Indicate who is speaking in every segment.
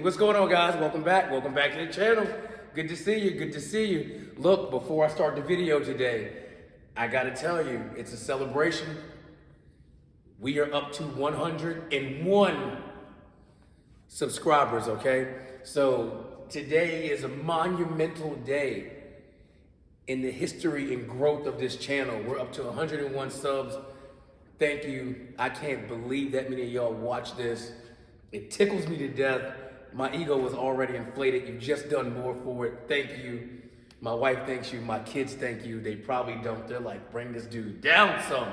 Speaker 1: What's going on, guys? Welcome back to the channel. Good to see you. Look, before I start the video today, I gotta tell you, it's a celebration. We are up to 101 subscribers, okay? So today is a monumental day in the history and growth of this channel. We're up to 101 subs. Thank you. I can't believe that many of y'all watch this. It tickles me to death. My ego was already inflated. You've just done more for it. Thank you. My wife thanks you. My kids thank you. They probably don't. They're like, bring this dude down some.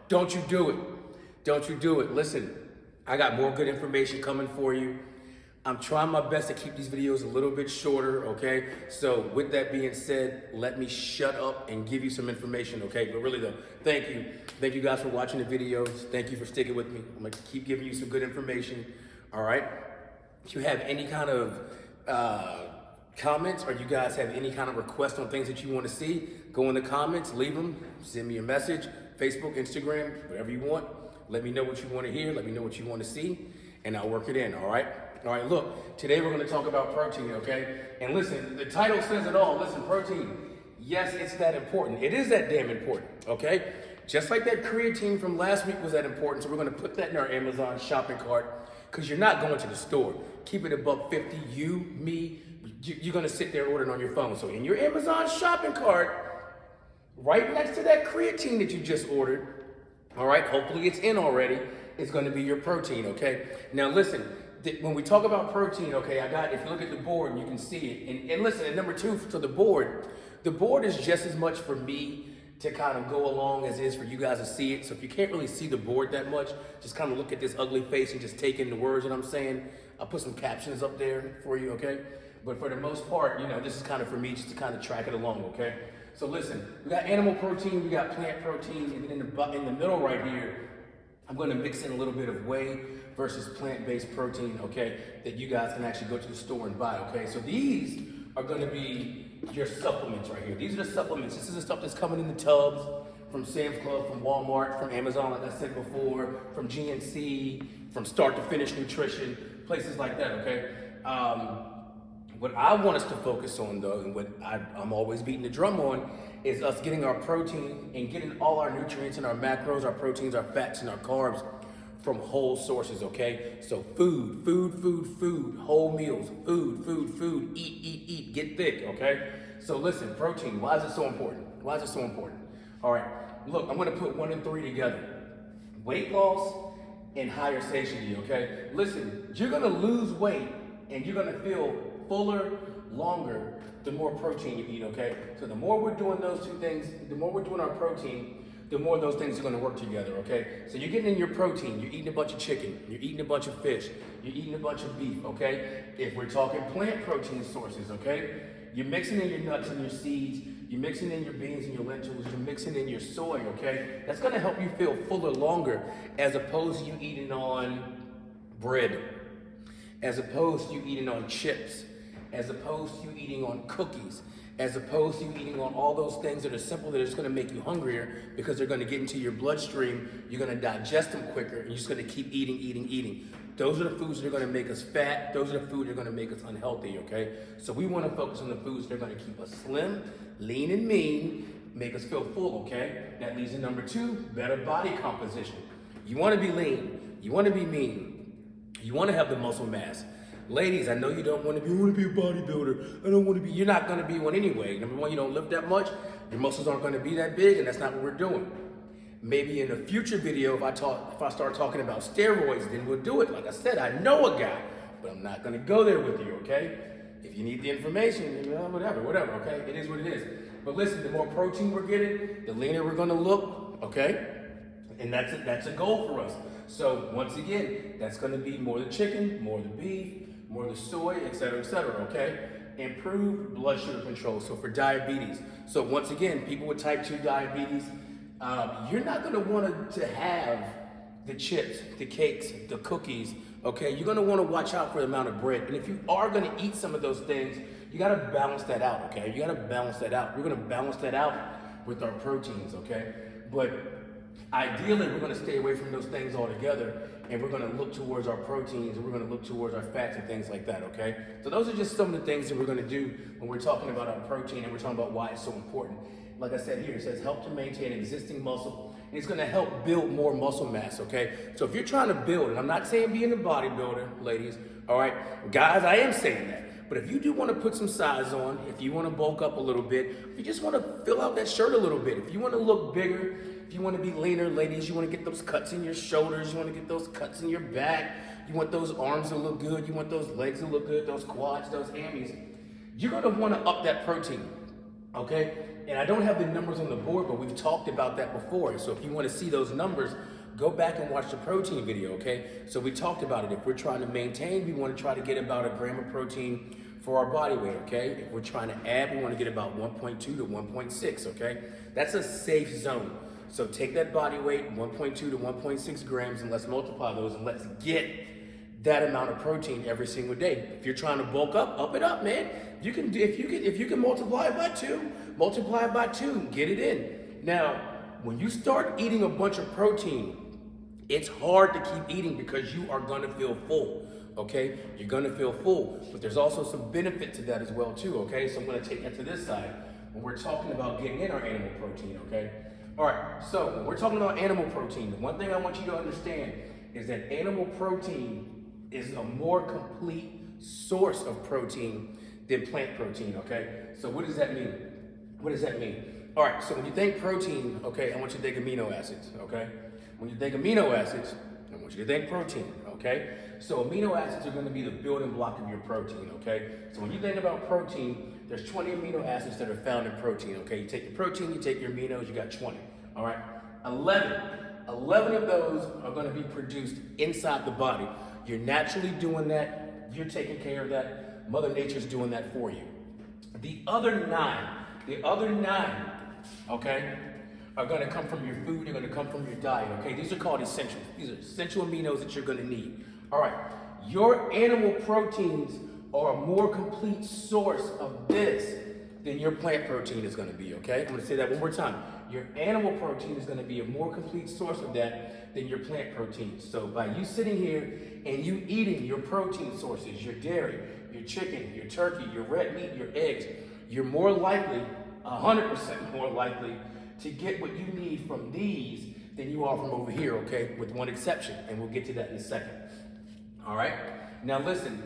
Speaker 1: Don't you do it. Don't you do it. Listen, I got more good information coming for you. I'm trying my best to keep these videos a little bit shorter, okay? So with that being said, let me shut up and give you some information, okay? But really though, thank you. Thank you guys for watching the videos. Thank you for sticking with me. I'm gonna keep giving you some good information, all right? If you have any kind of comments or you guys have any kind of requests on things that you wanna see, go in the comments, leave them, send me a message, Facebook, Instagram, whatever you want. Let me know what you wanna hear, let me know what you wanna see, and I'll work it in, all right? All right, look, today we're gonna talk about protein, okay? And listen, the title says it all. Listen, protein, yes, it's that important. It is that damn important, okay? Just like that creatine from last week was that important, so we're gonna put that in our Amazon shopping cart, because you're not going to the store. Keep it $1.50, you, me, you're gonna sit there ordering on your phone. So in your Amazon shopping cart, right next to that creatine that you just ordered, all right, hopefully it's in already, it's gonna be your protein, okay? Now listen, when we talk about protein, okay, if you look at the board, you can see it. And listen, and number two, to the board is just as much for me to kind of go along as it is for you guys to see it. So if you can't really see the board that much, just kind of look at this ugly face and just take in the words that I'm saying. I'll put some captions up there for you, okay? But for the most part, you know, this is kind of for me just to kind of track it along, okay? So listen, we got animal protein, we got plant protein, and in the middle right here, I'm gonna mix in a little bit of whey versus plant-based protein, okay, that you guys can actually go to the store and buy, okay? So these are gonna be your supplements right here. These are the supplements. This is the stuff that's coming in the tubs from Sam's Club, from Walmart, from Amazon, like I said before, from GNC, from Start to Finish Nutrition, places like that, okay? What I want us to focus on though, and what I'm always beating the drum on, is us getting our protein and getting all our nutrients and our macros, our proteins, our fats, and our carbs from whole sources, okay? So food, whole meals, food, eat, get thick, okay? So listen, protein, why is it so important? Why is it so important? All right, look, I'm gonna put 1 and 3 together. Weight loss and higher satiety, okay? Listen, you're gonna lose weight and you're gonna feel fuller, longer, the more protein you eat, okay? So the more we're doing those two things, the more we're doing our protein, the more those things are gonna work together, okay? So you're getting in your protein, you're eating a bunch of chicken, you're eating a bunch of fish, you're eating a bunch of beef, okay? If we're talking plant protein sources, okay? You're mixing in your nuts and your seeds, you're mixing in your beans and your lentils, you're mixing in your soy, okay? That's gonna help you feel fuller longer as opposed to you eating on bread, as opposed to you eating on chips, as opposed to you eating on cookies, as opposed to you eating on all those things that are simple that are just gonna make you hungrier because they're gonna get into your bloodstream, you're gonna digest them quicker, and you're just gonna keep eating. Those are the foods that are gonna make us fat, those are the foods that are gonna make us unhealthy, okay? So we wanna focus on the foods that are gonna keep us slim, lean and mean, make us feel full, okay? That leads to number 2, better body composition. You wanna be lean, you wanna be mean, you wanna have the muscle mass. Ladies, I know you don't want to be, I want to be a bodybuilder. I don't want to be, you're not going to be one anyway. Number 1, you don't lift that much. Your muscles aren't going to be that big, and that's not what we're doing. Maybe in a future video, if I start talking about steroids, then we'll do it. Like I said, I know a guy, but I'm not going to go there with you, okay? If you need the information, whatever, okay? It is what it is. But listen, the more protein we're getting, the leaner we're going to look, okay? And that's a goal for us. So once again, that's going to be more the chicken, more the beef, more the soy, et cetera, okay? Improved blood sugar control, so for diabetes. So once again, people with type 2 diabetes, you're not gonna want to have the chips, the cakes, the cookies, okay? You're gonna wanna watch out for the amount of bread. And if you are gonna eat some of those things, you gotta balance that out, okay? You gotta balance that out. We're gonna balance that out with our proteins, okay? But Ideally, we're going to stay away from those things altogether, and we're going to look towards our proteins, and we're going to look towards our fats and things like that, okay? So those are just some of the things that we're going to do when we're talking about our protein, and we're talking about why it's so important. Like I said here, it says help to maintain existing muscle, and it's going to help build more muscle mass, okay? So if you're trying to build, and I'm not saying being a bodybuilder, ladies, all right? Guys, I am saying that. But if you do want to put some size on, if you want to bulk up a little bit, if you just want to fill out that shirt a little bit, if you want to look bigger, if you want to be leaner, ladies, you want to get those cuts in your shoulders, you want to get those cuts in your back, you want those arms to look good, you want those legs to look good, those quads, those hammies, you're going to want to up that protein, okay? And I don't have the numbers on the board, but we've talked about that before. So if you want to see those numbers, go back and watch the protein video, okay? So we talked about it. If we're trying to maintain, we want to try to get about 1 gram of protein for our body weight, okay? If we're trying to add, we want to get about 1.2 to 1.6, okay? That's a safe zone. So take that body weight, 1.2 to 1.6 grams, and let's multiply those, and let's get that amount of protein every single day. If you're trying to bulk up it up, man. You can, if you can multiply it by 2, multiply it by 2, get it in. Now, when you start eating a bunch of protein, it's hard to keep eating because you are gonna feel full, okay? You're gonna feel full, but there's also some benefit to that as well too, okay? So I'm gonna take that to this side when we're talking about getting in our animal protein, okay? All right, so when we're talking about animal protein, the one thing I want you to understand is that animal protein is a more complete source of protein than plant protein, okay? So what does that mean? What does that mean? All right, so when you think protein, okay, I want you to think amino acids, okay? When you think amino acids, I want you to think protein, okay? So amino acids are gonna be the building block of your protein, okay? So when you think about protein, there's 20 amino acids that are found in protein, okay? You take your protein, you take your aminos, you got 20, all right? 11 of those are gonna be produced inside the body. You're naturally doing that, you're taking care of that, Mother Nature's doing that for you. The other nine, okay, are gonna come from your food, they're gonna come from your diet, okay? These are called essentials. These are essential aminos that you're gonna need. All right, your animal proteins are a more complete source of this than your plant protein is gonna be, okay? I'm gonna say that one more time. Your animal protein is gonna be a more complete source of that than your plant protein. So by you sitting here and you eating your protein sources, your dairy, your chicken, your turkey, your red meat, your eggs, you're more likely, 100% more likely, to get what you need from these than you are from over here, okay? With one exception, and we'll get to that in a second. All right? Now listen,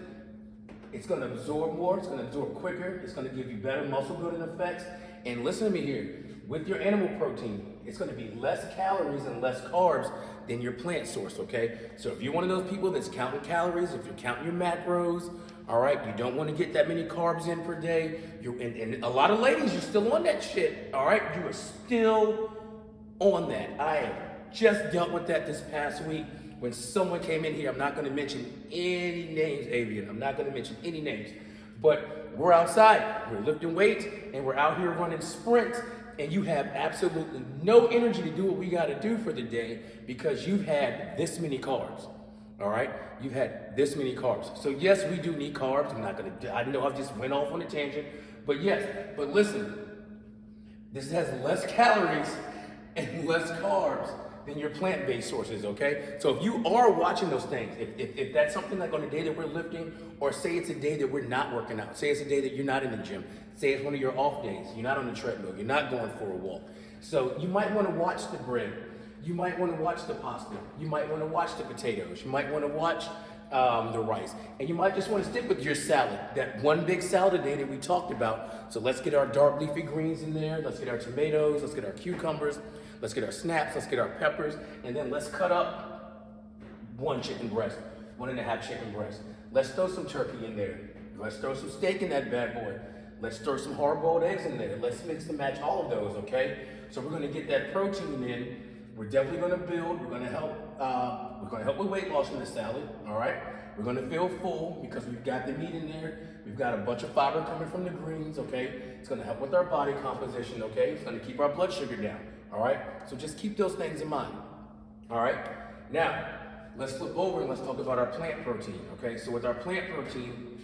Speaker 1: it's gonna absorb more, it's gonna absorb quicker, it's gonna give you better muscle building effects, and listen to me here, with your animal protein, it's gonna be less calories and less carbs than your plant source, okay? So if you're one of those people that's counting calories, if you're counting your macros, all right, you don't want to get that many carbs in per day. And a lot of ladies, you're still on that shit, all right? You are still on that. I have just dealt with that this past week when someone came in here. I'm not going to mention any names, Avian. I'm not going to mention any names. But we're outside, we're lifting weights, and we're out here running sprints, and you have absolutely no energy to do what we got to do for the day because you've had this many carbs. All right, you've had this many carbs. So yes, we do need carbs. I know I've just went off on a tangent, but yes, but listen, this has less calories and less carbs than your plant-based sources, okay? So if you are watching those things, if that's something like on a day that we're lifting, or say it's a day that we're not working out, say it's a day that you're not in the gym, say it's one of your off days, you're not on the treadmill, you're not going for a walk. So you might wanna watch the bread. You might want to watch the pasta. You might want to watch the potatoes. You might want to watch the rice. And you might just want to stick with your salad, that one big salad a day that we talked about. So let's get our dark leafy greens in there. Let's get our tomatoes. Let's get our cucumbers. Let's get our snaps. Let's get our peppers. And then let's cut up 1 chicken breast, 1.5 chicken breasts. Let's throw some turkey in there. Let's throw some steak in that bad boy. Let's throw some hard-boiled eggs in there. Let's mix and match all of those, okay? So we're going to get that protein in. We're definitely going to build. We're going to help with weight loss in the salad. All right. We're going to feel full because we've got the meat in there. We've got a bunch of fiber coming from the greens. Okay. It's going to help with our body composition. Okay. It's going to keep our blood sugar down. All right. So just keep those things in mind. All right. Now let's flip over and let's talk about our plant protein. Okay. So with our plant protein,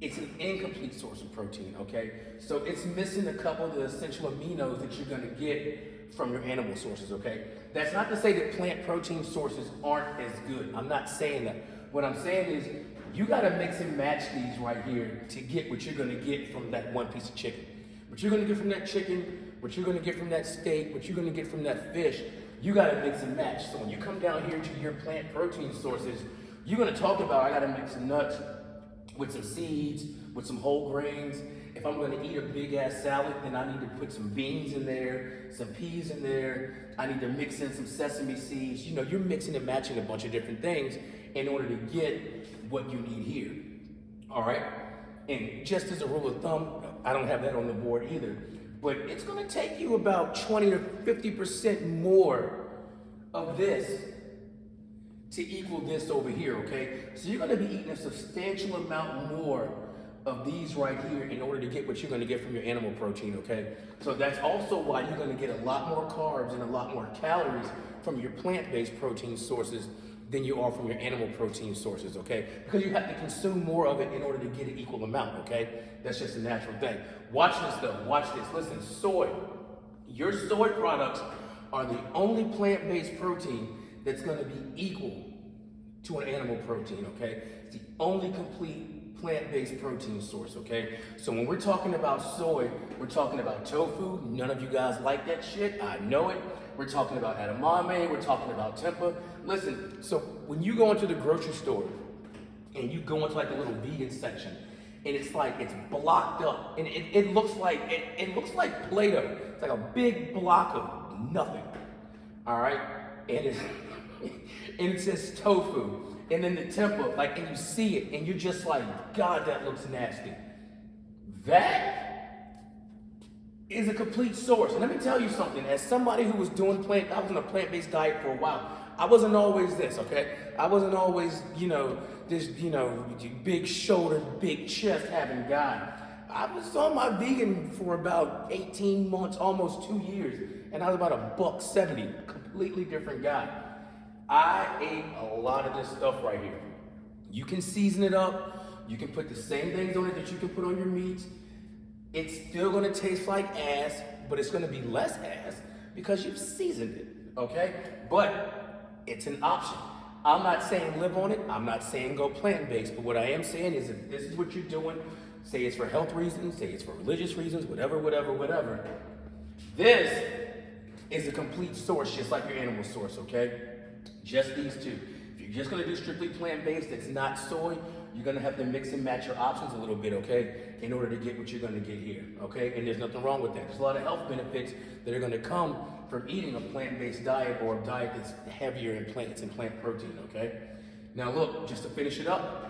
Speaker 1: it's an incomplete source of protein. Okay. So it's missing a couple of the essential aminos that you're going to get from your animal sources, okay? That's not to say that plant protein sources aren't as good. I'm not saying that. What I'm saying is you gotta mix and match these right here to get what you're gonna get from that one piece of chicken. What you're gonna get from that chicken, what you're gonna get from that steak, what you're gonna get from that fish, you gotta mix and match. So when you come down here to your plant protein sources, you're gonna talk about, I gotta mix some nuts with some seeds, with some whole grains. If I'm gonna eat a big ass salad, then I need to put some beans in there, some peas in there. I need to mix in some sesame seeds. You know, you're mixing and matching a bunch of different things in order to get what you need here, all right? And just as a rule of thumb, I don't have that on the board either, but it's gonna take you about 20 to 50% more of this to equal this over here, okay? So you're gonna be eating a substantial amount more of these right here in order to get what you're gonna get from your animal protein, okay? So that's also why you're gonna get a lot more carbs and a lot more calories from your plant-based protein sources than you are from your animal protein sources, okay? Because you have to consume more of it in order to get an equal amount, okay? That's just a natural thing. Watch this though, watch this. Listen, soy. Your soy products are the only plant-based protein that's gonna be equal to an animal protein, okay? It's the only complete plant-based protein source, okay? So when we're talking about soy, we're talking about tofu. None of you guys like that shit, I know it. We're talking about edamame, we're talking about tempeh. Listen, so when you go into the grocery store and you go into like the little vegan section, and it's like, it's blocked up, and it looks like, it looks like Play-Doh. It's like a big block of nothing, all right? And it says tofu, and then the tempeh, like, and you see it, and you're just like, God, that looks nasty. That is a complete source. And let me tell you something, as somebody who was doing I was on a plant-based diet for a while. I wasn't always this, okay? I wasn't always, this, big shoulder, big chest having guy. I was on my vegan for about 18 months, almost 2 years, and I was about $170, completely different guy. I ate a lot of this stuff right here. You can season it up. You can put the same things on it that you can put on your meats. It's still gonna taste like ass, but it's gonna be less ass because you've seasoned it, okay? But it's an option. I'm not saying live on it. I'm not saying go plant-based, but what I am saying is if this is what you're doing, say it's for health reasons, say it's for religious reasons, whatever, this is a complete source just like your animal source, okay? Just these two. If you're just gonna do strictly plant-based that's not soy, you're gonna have to mix and match your options a little bit, okay? In order to get what you're gonna get here, okay? And there's nothing wrong with that. There's a lot of health benefits that are gonna come from eating a plant-based diet or a diet that's heavier in plants and plant protein, okay? Now look, just to finish it up,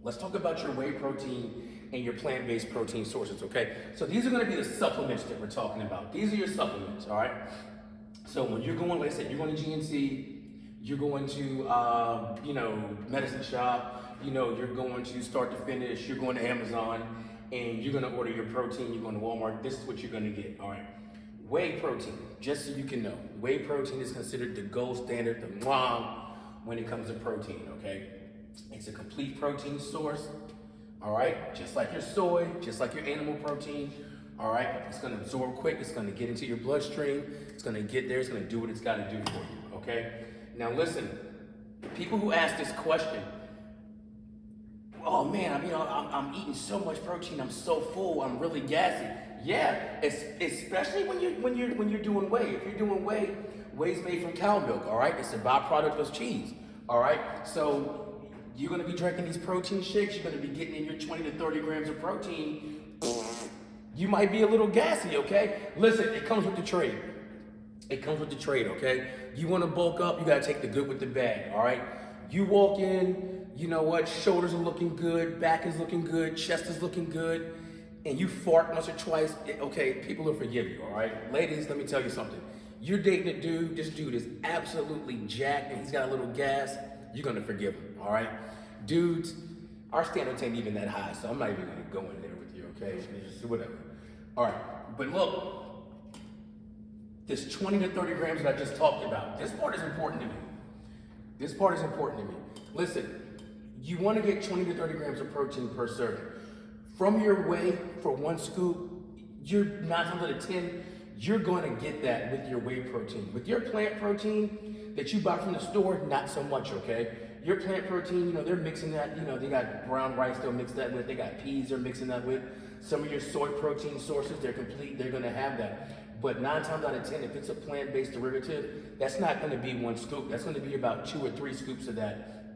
Speaker 1: let's talk about your whey protein and your plant-based protein sources, okay? So these are gonna be the supplements that we're talking about. These are your supplements, all right? So when you're going, like I said, you're going to GNC, you're going to, medicine shop, you're going to start to finish, you're going to Amazon, and you're gonna order your protein, you're going to Walmart, this is what you're gonna get, all right? Whey protein, just so you can know, whey protein is considered the gold standard, the mom, when it comes to protein, okay? It's a complete protein source, all right? Just like your soy, just like your animal protein, all right? It's gonna absorb quick, it's gonna get into your bloodstream, it's gonna get there, it's gonna do what it's gotta do for you, okay? Now listen, people who ask this question, oh man, I'm eating so much protein, I'm so full, I'm really gassy. Yeah, especially when you're doing whey. If you're doing whey, whey's made from cow milk, all right? It's a byproduct of cheese, all right? So you're gonna be drinking these protein shakes, you're gonna be getting in your 20 to 30 grams of protein. You might be a little gassy, okay? Listen, it comes with the trade. It comes with the trade, okay? You wanna bulk up, you gotta take the good with the bad, all right? You walk in, you know what, shoulders are looking good, back is looking good, chest is looking good, and you fart once or twice, okay, people will forgive you, all right? Ladies, let me tell you something. You're dating a dude, this dude is absolutely jacked and he's got a little gas, you're gonna forgive him, all right? Dudes, our standards ain't even that high, so I'm not even gonna go in there with you, okay? It's just whatever. All right, but look, this 20 to 30 grams that I just talked about, this part is important to me. This part is important to me. Listen, you wanna get 20 to 30 grams of protein per serving. From your whey, for one scoop, you're 9 times out of 10, you're going to get that with your whey protein. With your plant protein that you buy from the store, not so much, okay? Your plant protein, you know, they're mixing that, you know, they got brown rice they'll mix that with, they got peas they're mixing that with. Some of your soy protein sources, they're complete, they're gonna have that. But 9 times out of 10, if it's a plant-based derivative, that's not gonna be 1 scoop. That's gonna be about 2 or 3 scoops of that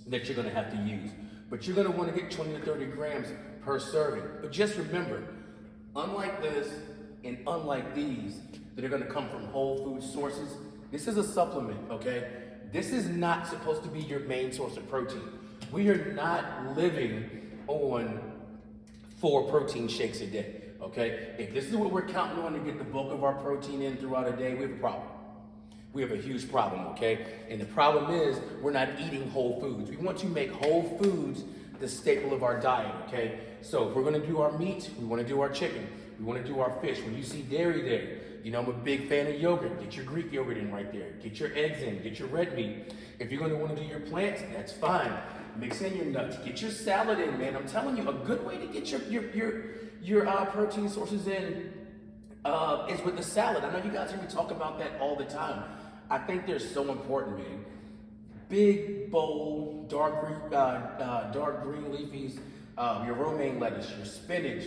Speaker 1: you're gonna have to use. But you're gonna wanna get 20 to 30 grams per serving. But just remember, unlike this and unlike these that are gonna come from whole food sources, this is a supplement, okay? This is not supposed to be your main source of protein. We are not living on 4 protein shakes a day, okay? If this is what we're counting on to get the bulk of our protein in throughout a day, we have a problem. We have a huge problem, okay? And the problem is we're not eating whole foods. We want to make whole foods the staple of our diet, okay? So if we're gonna do our meat, we wanna do our chicken, we wanna do our fish. When you see dairy there, you know, I'm a big fan of yogurt. Get your Greek yogurt in right there. Get your eggs in, get your red meat. If you're gonna wanna do your plants, that's fine. Mix in your nuts, get your salad in, man. I'm telling you, a good way to get your protein sources in is with the salad. I know you guys hear me talk about that all the time. I think they're so important, man. Big bowl, dark green leafies, your romaine lettuce, your spinach.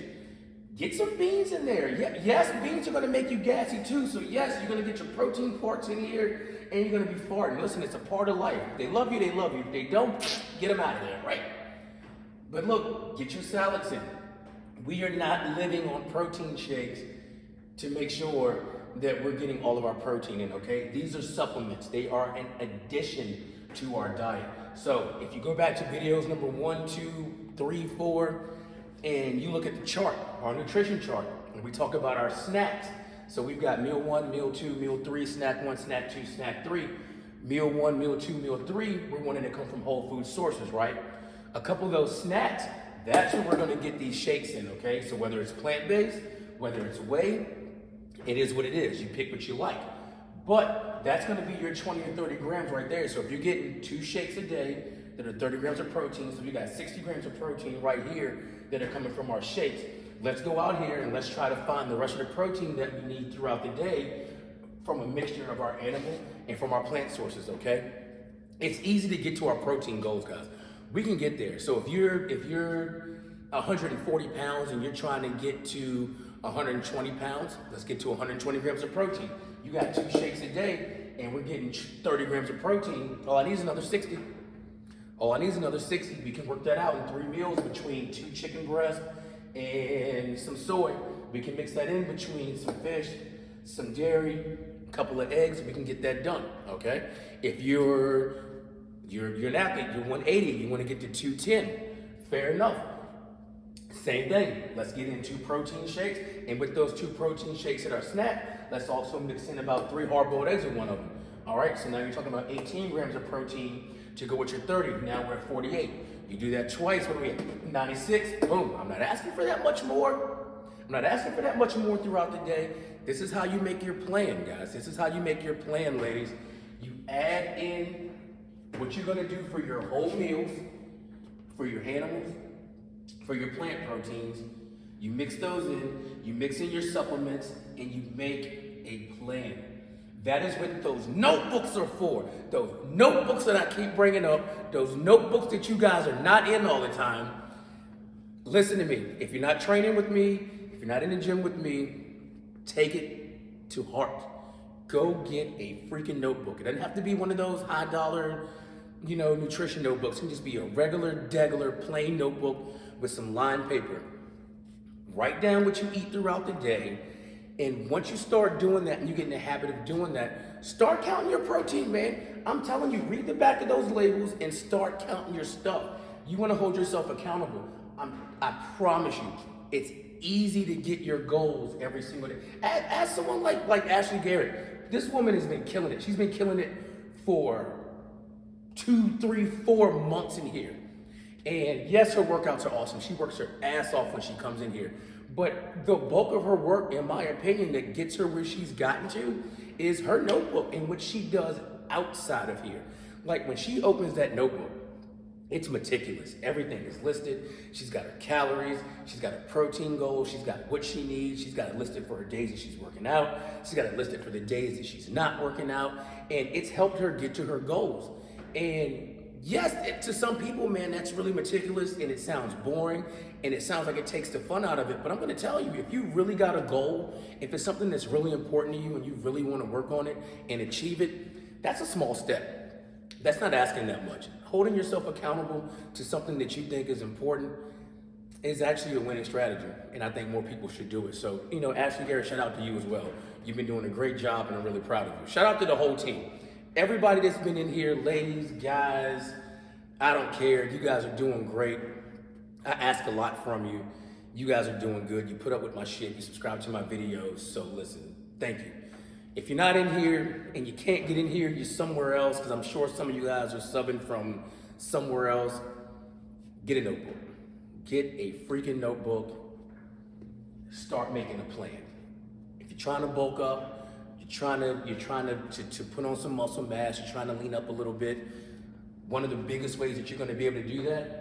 Speaker 1: Get some beans in there. Yes, beans are gonna make you gassy too. So yes, you're gonna get your protein parts in here and you're gonna be farting. Listen, it's a part of life. If they love you, they love you. If they don't, get them out of there, right? But look, get your salads in. We are not living on protein shakes to make sure that we're getting all of our protein in, okay? These are supplements. They are an addition to our diet. So if you go back to videos number 1, 2, 3, 4, and you look at the chart, our nutrition chart, and we talk about our snacks. So we've got meal 1, meal 2, meal 3, snack 1, snack 2, snack 3. Meal 1, meal 2, meal 3, we're wanting to come from whole food sources, right? A couple of those snacks, that's where we're gonna get these shakes in, okay? So whether it's plant-based, whether it's whey, it is what it is. You pick what you like. But that's gonna be your 20 or 30 grams right there. So if you're getting 2 shakes a day that are 30 grams of protein, so you got 60 grams of protein right here that are coming from our shakes. Let's go out here and let's try to find the rest of the protein that we need throughout the day from a mixture of our animal and from our plant sources, okay? It's easy to get to our protein goals, guys. We can get there. So if you're 140 pounds and you're trying to get to 120 pounds, let's get to 120 grams of protein. You got 2 shakes a day and we're getting 30 grams of protein. All I need is another 60. All I need is another 60. We can work that out in 3 meals between 2 chicken breasts and some soy. We can mix that in between some fish, some dairy, a couple of eggs. We can get that done, okay? If you're an athlete, you're 180, you want to get to 210, fair enough. Same thing, let's get in 2 protein shakes, and with those 2 protein shakes at our snack, let's also mix in about 3 hard-boiled eggs in one of them. All right, so now you're talking about 18 grams of protein to go with your 30. Now we're at 48. You do that twice, what are we at? 96, boom. I'm not asking for that much more. I'm not asking for that much more throughout the day. This is how you make your plan, guys. This is how you make your plan, ladies. You add in what you're gonna do for your whole meals, for your animals, for your plant proteins. You mix those in, you mix in your supplements, and you make a plan. That is what those notebooks are for. Those notebooks that I keep bringing up, those notebooks that you guys are not in all the time. Listen to me. If you're not training with me, if you're not in the gym with me, take it to heart. Go get a freaking notebook. It doesn't have to be one of those high dollar, nutrition notebooks. It can just be a regular, degular, plain notebook with some lined paper. Write down what you eat throughout the day. And once you start doing that and you get in the habit of doing that, start counting your protein, man. I'm telling you, read the back of those labels and start counting your stuff. You want to hold yourself accountable. I promise you, it's easy to get your goals every single day. Ask someone like Ashley Garrett. This woman has been killing it. She's been killing it for 2, 3, 4 months in here. And yes, her workouts are awesome. She works her ass off when she comes in here. But the bulk of her work, in my opinion, that gets her where she's gotten to is her notebook and what she does outside of here. Like when she opens that notebook It's meticulous. Everything is listed. She's got her calories. She's got her protein goals. She's got what she needs. She's got it listed for her days that she's working out. She's got it listed for the days that she's not working out. And it's helped her get to her goals. And yes, to some people, man, that's really meticulous and it sounds boring and it sounds like it takes the fun out of it. But I'm gonna tell you, if you really got a goal, if it's something that's really important to you and you really wanna work on it and achieve it, that's a small step. That's not asking that much. Holding yourself accountable to something that you think is important is actually a winning strategy. And I think more people should do it. So, Ashley Garrett, shout out to you as well. You've been doing a great job and I'm really proud of you. Shout out to the whole team. Everybody that's been in here, ladies, guys, I don't care. You guys are doing great. I ask a lot from you. You guys are doing good. You put up with my shit. You subscribe to my videos. So listen, thank you. If you're not in here and you can't get in here, you're somewhere else, because I'm sure some of you guys are subbing from somewhere else, get a notebook. Get a freaking notebook. Start making a plan. If you're trying to bulk up, you're trying to put on some muscle mass, you're trying to lean up a little bit, one of the biggest ways that you're going to be able to do that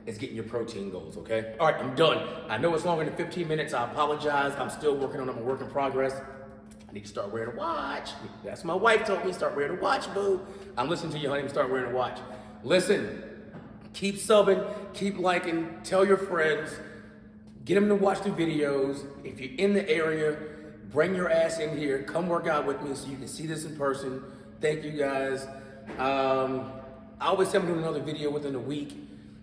Speaker 1: is getting your protein goals, okay? All right, I'm done. I know it's longer than 15 minutes. I apologize. I'm still working on it. I'm a work in progress. I need to start wearing a watch. That's my wife told me, start wearing a watch, boo. I'm listening to you, honey, start wearing a watch. Listen, keep subbing, keep liking, tell your friends, get them to watch the videos. If you're in the area, bring your ass in here, come work out with me so you can see this in person. Thank you guys. I always say I'm doing another video within a week.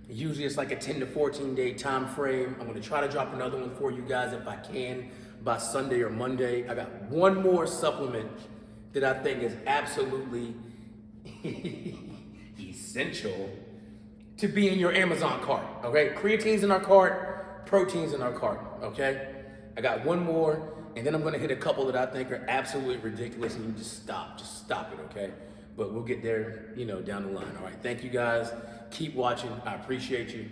Speaker 1: Usually it's like a 10 to 14 day time frame. I'm gonna try to drop another one for you guys if I can by Sunday or Monday. I got one more supplement that I think is absolutely essential to be in your Amazon cart, okay? Creatine's in our cart, protein's in our cart, okay? I got one more, and then I'm gonna hit a couple that I think are absolutely ridiculous, and you just stop it, okay? But we'll get there, down the line. All right, thank you guys. Keep watching. I appreciate you.